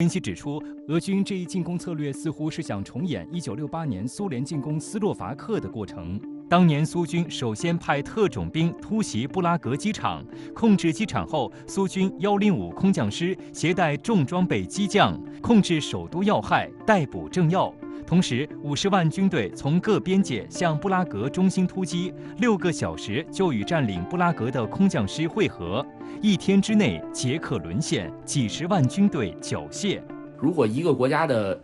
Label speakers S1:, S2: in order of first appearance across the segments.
S1: 分析指出，俄军这一进攻策略似乎是想重演1968年苏联进攻斯洛伐克的过程。当年苏军首先派特种兵突袭布拉格机场，控制机场后，苏军105空降师携带重装备机降，控制首都要害，逮捕政要。同时，50万军队从各边界向布拉格中心突击，6个小时就与占领布拉格的空降师会合。1天之内，捷克沦陷，几十万军队缴械。
S2: 如果一个国家的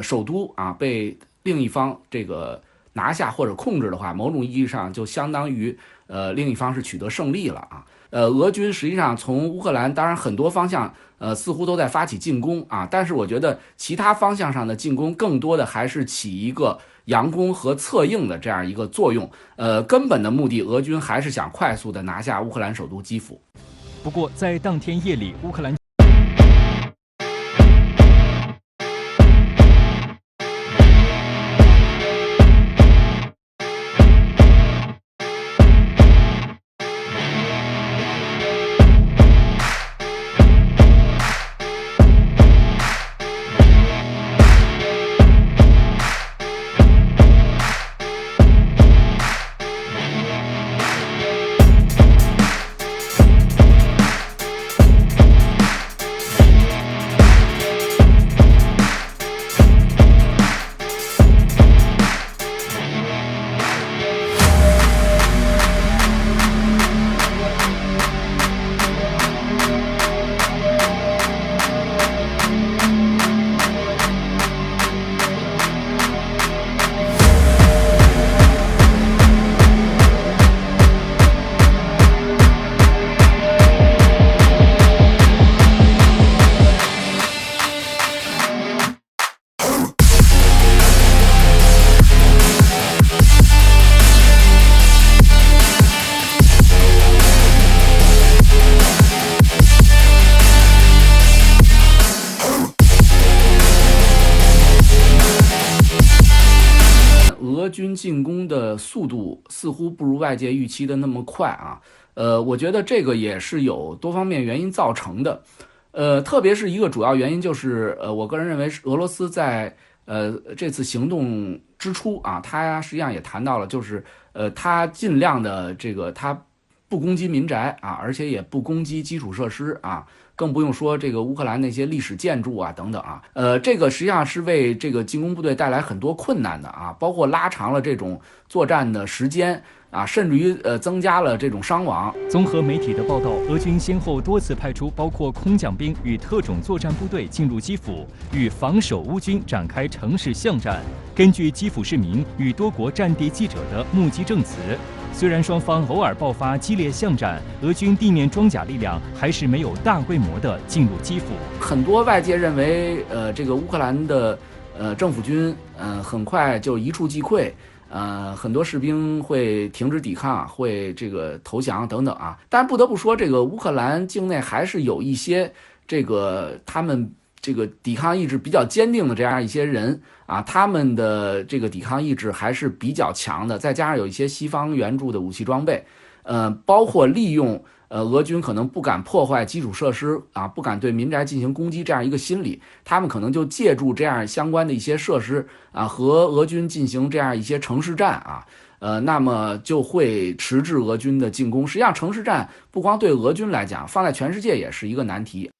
S2: 首都被另一方拿下或者控制的话，某种意义上就相当于另一方是取得胜利了啊。俄军实际上从乌克兰，当然很多方向似乎都在发起进攻啊，但是我觉得其他方向上的进攻更多的还是起一个佯攻和策应的这样一个作用。根本的目的，俄军还是想快速的拿下乌克兰首都基辅。
S1: 不过在当天夜里，乌克兰
S2: 俄军进攻的速度似乎不如外界预期的那么快啊。我觉得这个也是有多方面原因造成的。特别是一个主要原因就是，我个人认为是俄罗斯在这次行动之初啊，他实际上也谈到了，就是他尽量的他不攻击民宅啊，而且也不攻击基础设施啊，更不用说这个乌克兰那些历史建筑啊等等啊。这个实际上是为这个进攻部队带来很多困难的啊，包括拉长了这种作战的时间啊，甚至于增加了这种伤亡。
S1: 综合媒体的报道，俄军先后多次派出包括空降兵与特种作战部队进入基辅，与防守乌军展开城市巷战。根据基辅市民与多国战地记者的目击证词，虽然双方偶尔爆发激烈巷战，俄军地面装甲力量还是没有大规模的进入基辅。
S2: 很多外界认为，这个乌克兰的政府军很快就一触即溃。很多士兵会停止抵抗，会投降等等啊。但不得不说，这个乌克兰境内还是有一些他们抵抗意志比较坚定的这样一些人啊，他们的抵抗意志还是比较强的。再加上有一些西方援助的武器装备，包括利用俄军可能不敢破坏基础设施啊，不敢对民宅进行攻击这样一个心理，他们可能就借助这样相关的一些设施啊，和俄军进行这样一些城市战啊，那么就会迟滞俄军的进攻。实际上，城市战不光对俄军来讲，放在全世界也是一个难题。